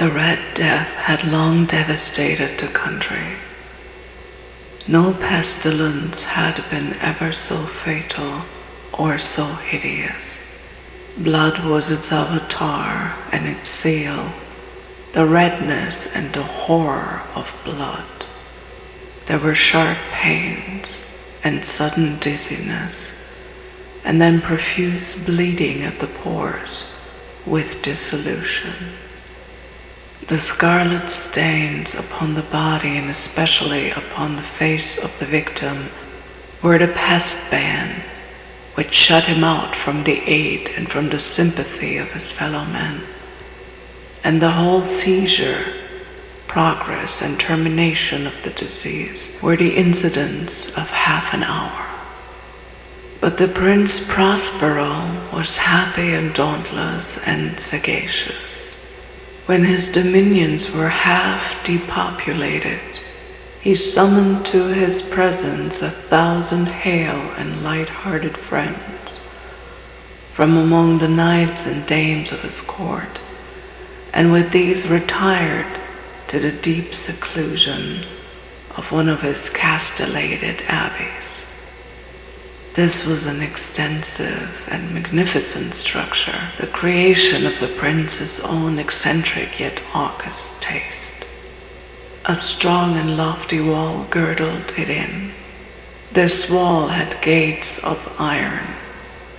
The Red Death had long devastated the country. No pestilence had been ever so fatal or so hideous. Blood was its avatar and its seal, the redness and the horror of blood. There were sharp pains and sudden dizziness, and then profuse bleeding at the pores with dissolution. The scarlet stains upon the body and especially upon the face of the victim were the pest ban which shut him out from the aid and from the sympathy of his fellow men. And the whole seizure, progress, and termination of the disease were the incidents of half an hour. But the Prince Prospero was happy and dauntless and sagacious. When his dominions were half depopulated, he summoned to his presence 1,000 hale and light-hearted friends from among the knights and dames of his court, and with these retired to the deep seclusion of one of his castellated abbeys. This was an extensive and magnificent structure, the creation of the prince's own eccentric yet august taste. A strong and lofty wall girdled it in. This wall had gates of iron.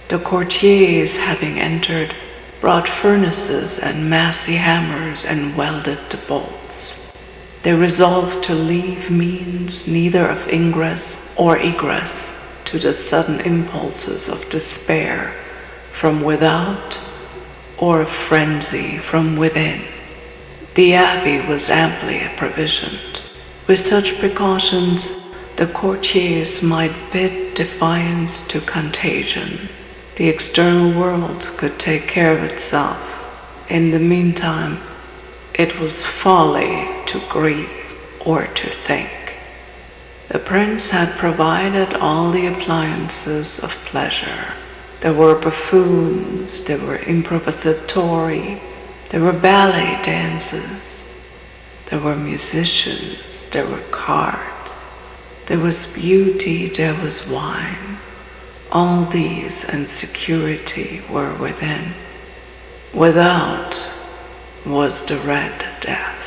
The courtiers, having entered, brought furnaces and massy hammers and welded the bolts. They resolved to leave means neither of ingress or egress to the sudden impulses of despair from without or of frenzy from within. The abbey was amply provisioned. With such precautions, the courtiers might bid defiance to contagion. The external world could take care of itself. In the meantime, it was folly to grieve or to think. The prince had provided all the appliances of pleasure. There were buffoons, there were improvisatori, there were ballet dances, there were musicians, there were cards, there was beauty, there was wine. All these and security were within. Without was the Red Death.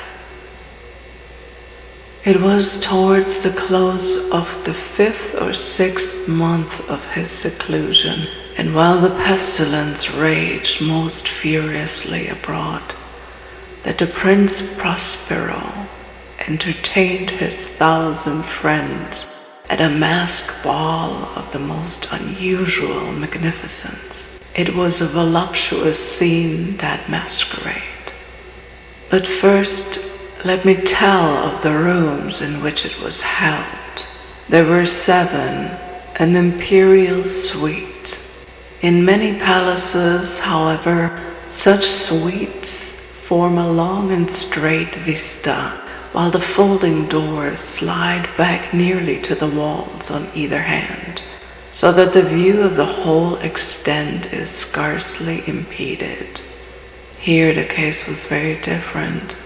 It was towards the close of the 5th or 6th month of his seclusion, and while the pestilence raged most furiously abroad, that the Prince Prospero entertained his 1,000 friends at a masque ball of the most unusual magnificence. It was a voluptuous scene, that masquerade. But first, let me tell of the rooms in which it was held. There were 7, an imperial suite. In many palaces, however, such suites form a long and straight vista, while the folding doors slide back nearly to the walls on either hand, so that the view of the whole extent is scarcely impeded. Here the case was very different,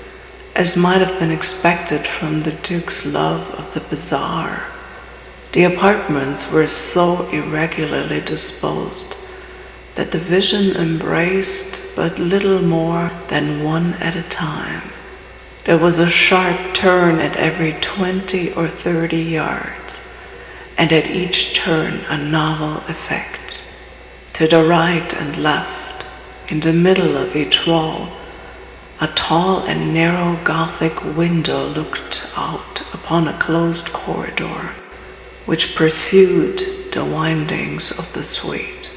as might have been expected from the Duke's love of the bizarre. The apartments were so irregularly disposed that the vision embraced but little more than one at a time. There was a sharp turn at every 20 or 30 yards, and at each turn a novel effect. To the right and left, in the middle of each wall, a tall and narrow Gothic window looked out upon a closed corridor, which pursued the windings of the suite.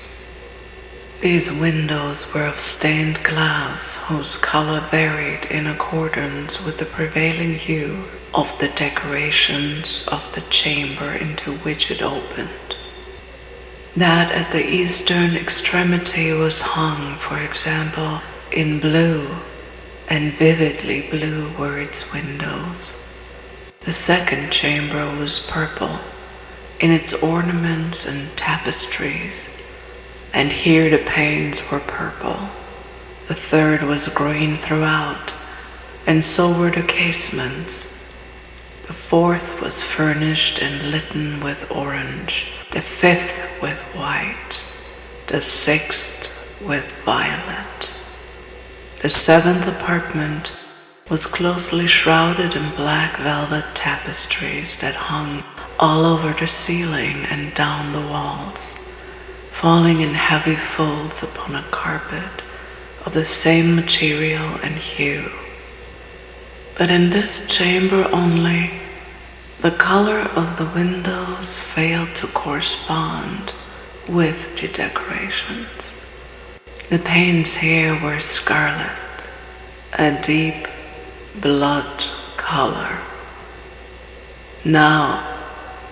These windows were of stained glass, whose color varied in accordance with the prevailing hue of the decorations of the chamber into which it opened. That at the eastern extremity was hung, for example, in blue, and vividly blue were its windows. The second chamber was purple in its ornaments and tapestries, and here the panes were purple. The third was green throughout, and so were the casements. The fourth was furnished and litten with orange, the fifth with white, the sixth with violet. The seventh apartment was closely shrouded in black velvet tapestries that hung all over the ceiling and down the walls, falling in heavy folds upon a carpet of the same material and hue. But in this chamber only, the color of the windows failed to correspond with the decorations. The panes here were scarlet, a deep blood color. Now,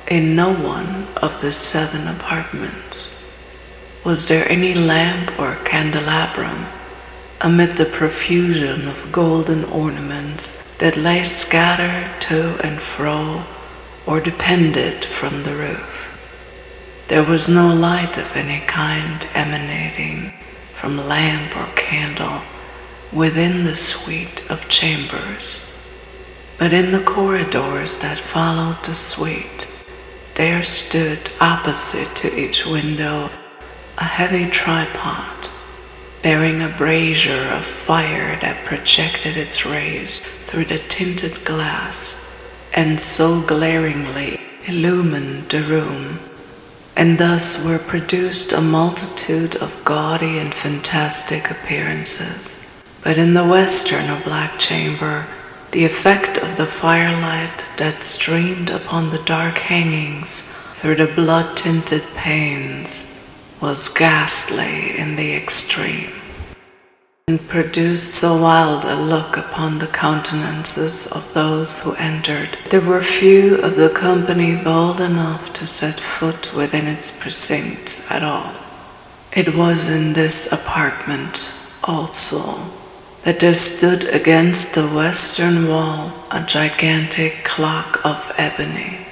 in no one of the 7 apartments was there any lamp or candelabrum amid the profusion of golden ornaments that lay scattered to and fro or depended from the roof. There was no light of any kind emanating from lamp or candle within the suite of chambers, but in the corridors that followed the suite, there stood opposite to each window a heavy tripod, bearing a brazier of fire that projected its rays through the tinted glass and so glaringly illumined the room. And thus were produced a multitude of gaudy and fantastic appearances. But in the western or black chamber, the effect of the firelight that streamed upon the dark hangings through the blood-tinted panes was ghastly in the extreme, and produced so wild a look upon the countenances of those who entered. There were few of the company bold enough to set foot within its precincts at all. It was in this apartment also that there stood against the western wall a gigantic clock of ebony.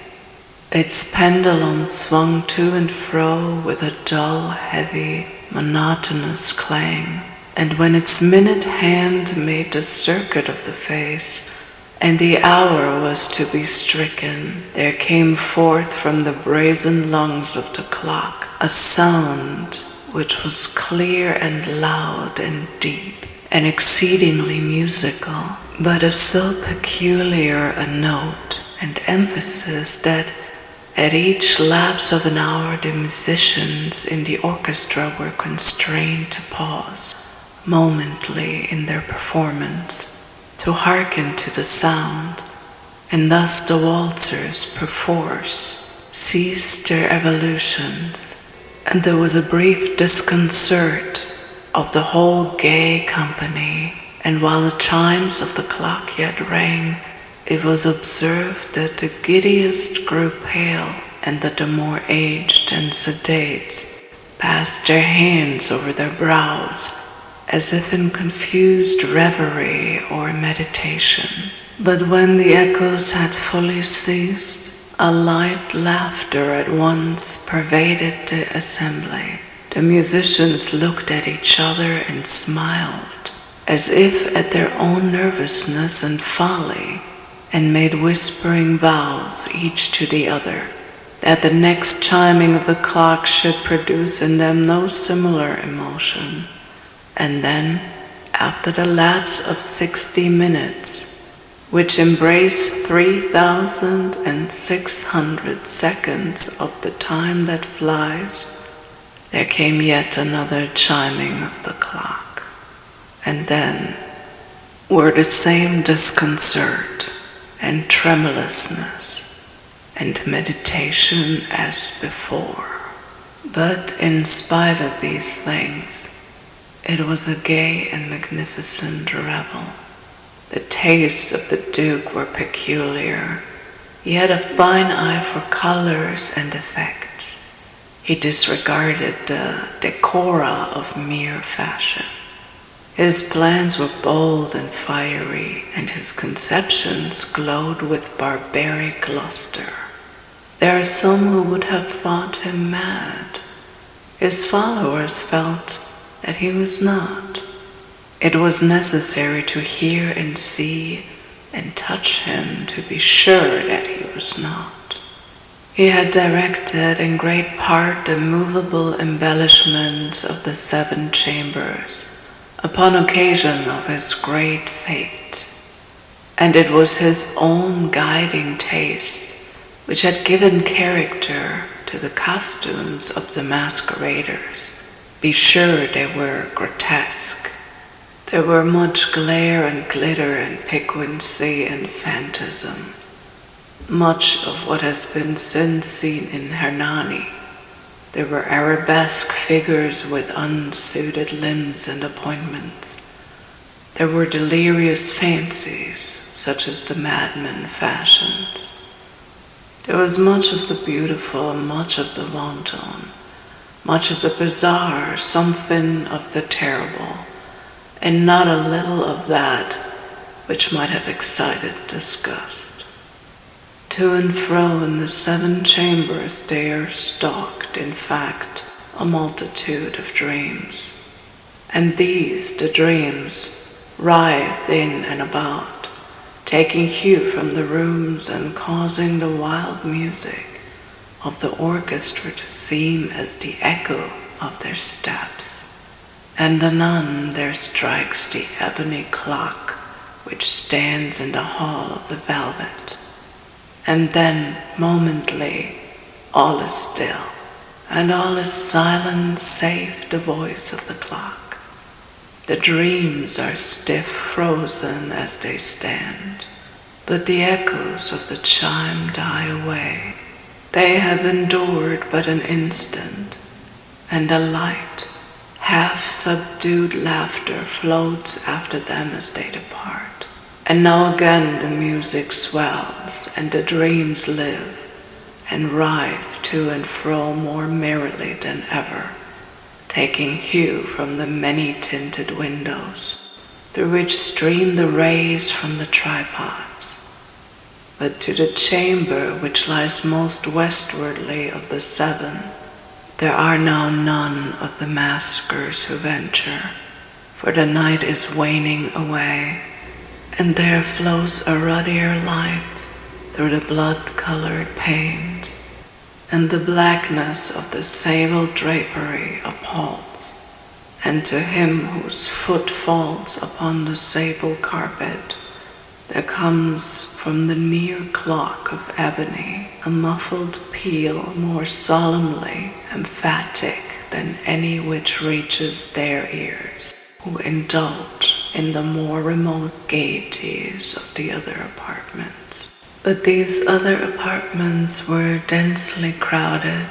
Its pendulum swung to and fro with a dull, heavy, monotonous clang, and when its minute hand made the circuit of the face, and the hour was to be stricken, there came forth from the brazen lungs of the clock a sound which was clear and loud and deep, and exceedingly musical, but of so peculiar a note and emphasis that at each lapse of an hour the musicians in the orchestra were constrained to pause momently in their performance to hearken to the sound, and thus the waltzers perforce ceased their evolutions, and there was a brief disconcert of the whole gay company, and while the chimes of the clock yet rang, it was observed that the giddiest grew pale, and that the more aged and sedate passed their hands over their brows, as if in confused reverie or meditation. But when the echoes had fully ceased, a light laughter at once pervaded the assembly. The musicians looked at each other and smiled, as if at their own nervousness and folly, and made whispering vows each to the other that the next chiming of the clock should produce in them no similar emotion. And then, after the lapse of 60 minutes, which embraced 3,600 seconds of the time that flies, there came yet another chiming of the clock, and then were the same disconcert and tremulousness and meditation as before. But in spite of these things, it was a gay and magnificent revel. The tastes of the Duke were peculiar. He had a fine eye for colors and effects. He disregarded the decora of mere fashion. His plans were bold and fiery, and his conceptions glowed with barbaric luster. There are some who would have thought him mad. His followers felt that he was not. It was necessary to hear and see and touch him to be sure that he was not. He had directed in great part the movable embellishments of the 7 chambers upon occasion of his great fate, and it was his own guiding taste which had given character to the costumes of the masqueraders. Be sure they were grotesque. There were much glare and glitter and piquancy and phantasm, much of what has been since seen in Hernani. There were arabesque figures with unsuited limbs and appointments. There were delirious fancies, such as the madman fashions. There was much of the beautiful, much of the wanton, much of the bizarre, something of the terrible, and not a little of that which might have excited disgust. To and fro in the 7 chambers there stalked, in fact, a multitude of dreams, and these, the dreams, writhed in and about, taking hue from the rooms and causing the wild music of the orchestra to seem as the echo of their steps. And anon there strikes the ebony clock which stands in the hall of the velvet, and then momently all is still, and all is silent save the voice of the clock. The dreams are stiff frozen as they stand, but the echoes of the chime die away. They have endured but an instant, and a light, half-subdued laughter floats after them as they depart. And now again the music swells, and the dreams live, and writhe to and fro more merrily than ever, taking hue from the many-tinted windows, through which stream the rays from the tripods. But to the chamber which lies most westwardly of the 7, there are now none of the maskers who venture, for the night is waning away, and there flows a ruddier light through the blood-colored panes, and the blackness of the sable drapery appalls, and to him whose foot falls upon the sable carpet, there comes from the near clock of ebony a muffled peal more solemnly emphatic than any which reaches their ears, who indulge in the more remote gaieties of the other apartments. But these other apartments were densely crowded,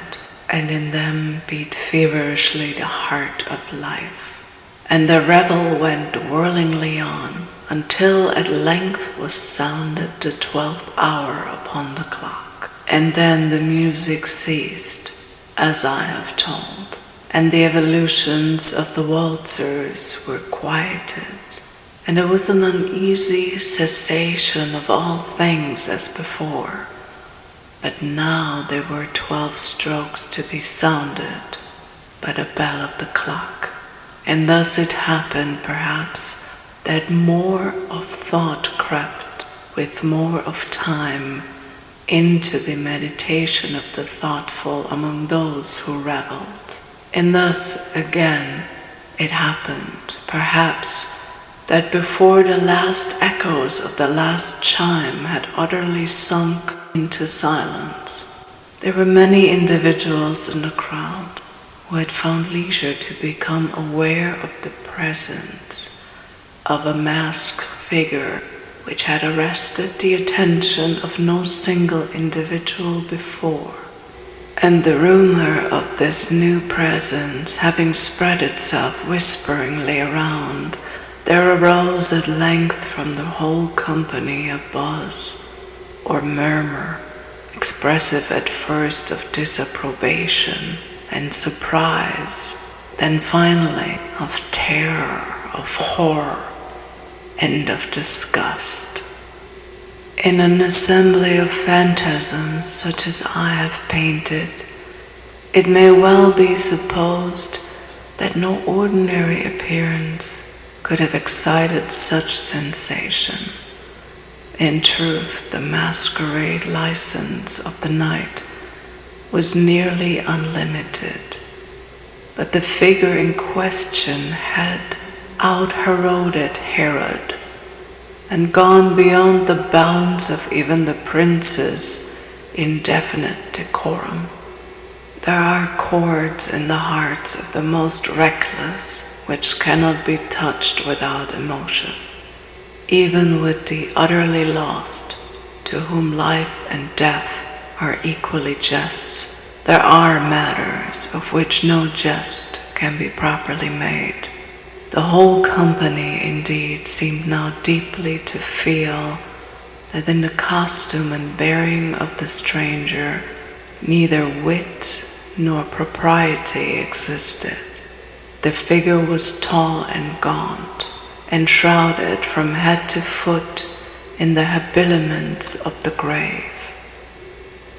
and in them beat feverishly the heart of life, and the revel went whirlingly on, until at length was sounded the 12th hour upon the clock. And then the music ceased, as I have told, and the evolutions of the waltzers were quieted, and there was an uneasy cessation of all things as before. But now there were 12 strokes to be sounded by the bell of the clock, and thus it happened, perhaps, that more of thought crept with more of time into the meditation of the thoughtful among those who reveled. And thus again it happened, perhaps, that before the last echoes of the last chime had utterly sunk into silence, there were many individuals in the crowd who had found leisure to become aware of the presence of a masked figure which had arrested the attention of no single individual before. And the rumor of this new presence having spread itself whisperingly around, there arose at length from the whole company a buzz or murmur, expressive at first of disapprobation and surprise, then finally of terror, of horror, and of disgust. In an assembly of phantasms such as I have painted, it may well be supposed that no ordinary appearance could have excited such sensation. In truth, the masquerade license of the night was nearly unlimited, but the figure in question had out-Heroded Herod and gone beyond the bounds of even the prince's indefinite decorum. There are chords in the hearts of the most reckless which cannot be touched without emotion. Even with the utterly lost, to whom life and death are equally jests, there are matters of which no jest can be properly made. The whole company, indeed, seemed now deeply to feel that in the costume and bearing of the stranger neither wit nor propriety existed. The figure was tall and gaunt, enshrouded from head to foot in the habiliments of the grave.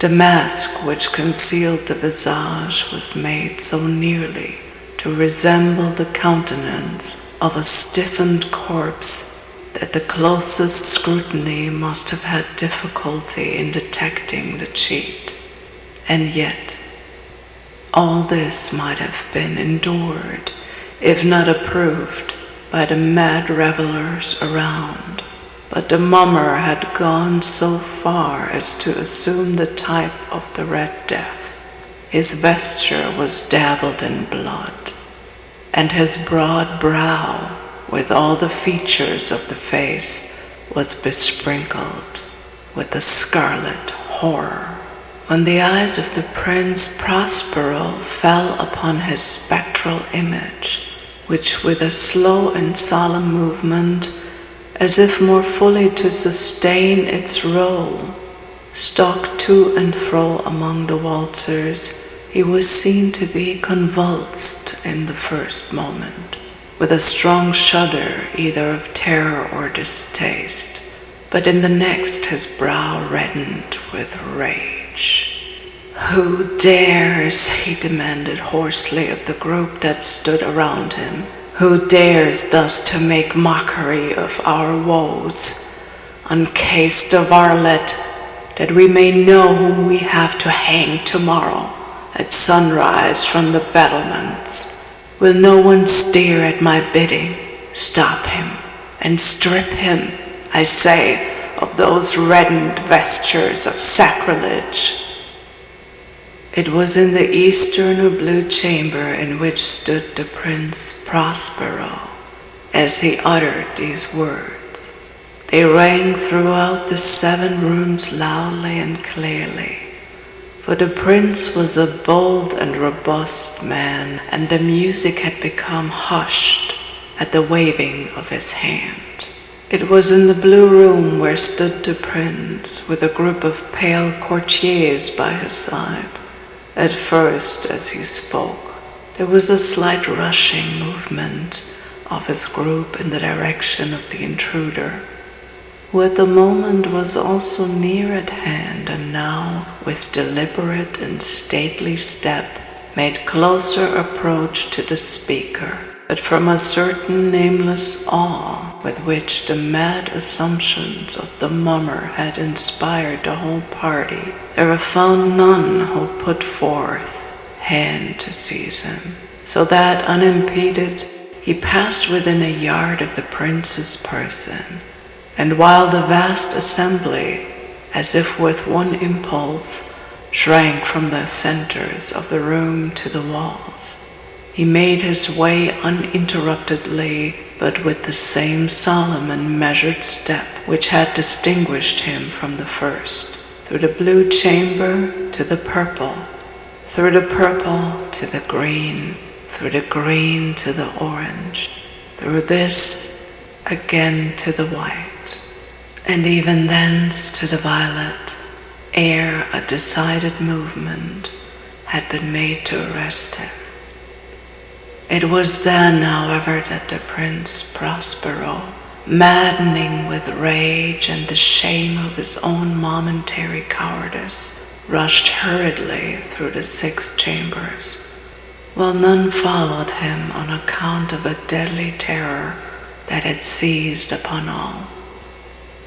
The mask which concealed the visage was made so nearly to resemble the countenance of a stiffened corpse that the closest scrutiny must have had difficulty in detecting the cheat. And yet, all this might have been endured, if not approved, by the mad revelers around. But the mummer had gone so far as to assume the type of the Red Death. His vesture was dabbled in blood, and his broad brow, with all the features of the face, was besprinkled with the scarlet horror. When the eyes of the Prince Prospero fell upon his spectral image, which with a slow and solemn movement, as if more fully to sustain its role, stalked to and fro among the waltzers, he was seen to be convulsed in the first moment, with a strong shudder either of terror or distaste, but in the next his brow reddened with rage. "Who dares," he demanded hoarsely of the group that stood around him, "who dares thus to make mockery of our woes? Uncase the varlet, that we may know whom we have to hang tomorrow at sunrise from the battlements. Will no one stare at my bidding? Stop him, and strip him, I say, of those reddened vestures of sacrilege." It was in the eastern or blue chamber in which stood the Prince Prospero as he uttered these words. They rang throughout the 7 rooms loudly and clearly, for the prince was a bold and robust man, and the music had become hushed at the waving of his hand. It was in the blue room where stood the prince, with a group of pale courtiers by his side. At first, as he spoke, there was a slight rushing movement of his group in the direction of the intruder, who at the moment was also near at hand, and now, with deliberate and stately step, made closer approach to the speaker. But from a certain nameless awe with which the mad assumptions of the mummer had inspired the whole party, there were found none who put forth hand to seize him, so that, unimpeded, he passed within a yard of the prince's person, and while the vast assembly, as if with one impulse, shrank from the centers of the room to the walls, he made his way uninterruptedly, but with the same solemn and measured step which had distinguished him from the first, through the blue chamber to the purple, through the purple to the green, through the green to the orange, through this again to the white, and even thence to the violet, ere a decided movement had been made to arrest him. It was then, however, that the Prince Prospero, maddening with rage and the shame of his own momentary cowardice, rushed hurriedly through the 6 chambers, while none followed him on account of a deadly terror that had seized upon all.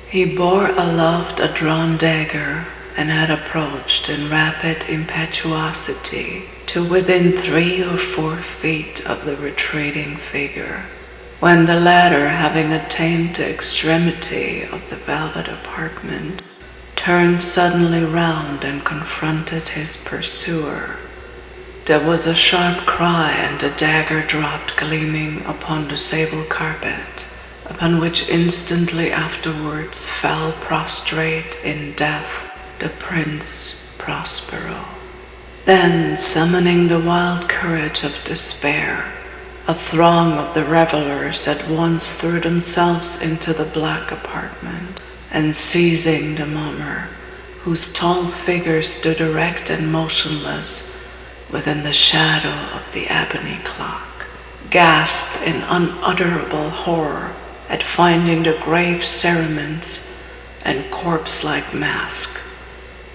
He bore aloft a drawn dagger and had approached in rapid impetuosity to within 3 or 4 feet of the retreating figure, when the latter, having attained to extremity of the velvet apartment, turned suddenly round and confronted his pursuer. There was a sharp cry, and the dagger dropped gleaming upon the sable carpet, upon which instantly afterwards fell prostrate in death the Prince Prospero. Then, summoning the wild courage of despair, a throng of the revelers at once threw themselves into the black apartment, and seizing the mummer, whose tall figure stood erect and motionless within the shadow of the ebony clock, gasped in unutterable horror at finding the grave cerements and corpse-like mask,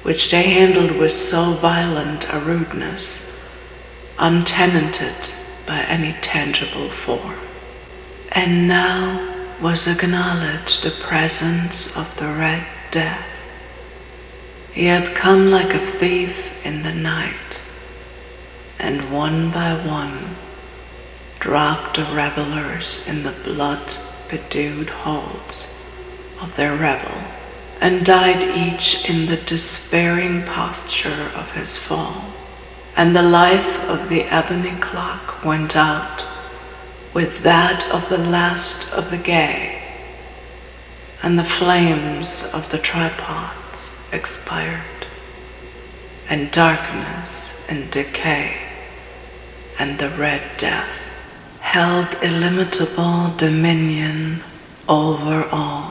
which they handled with so violent a rudeness, untenanted by any tangible form. And now was acknowledged the presence of the Red Death. He had come like a thief in the night, and one by one dropped the revelers in the blood-bedewed holds of their revel, and died each in the despairing posture of his fall. And the life of the ebony clock went out with that of the last of the gay, and the flames of the tripods expired, and darkness and decay and the Red Death held illimitable dominion over all.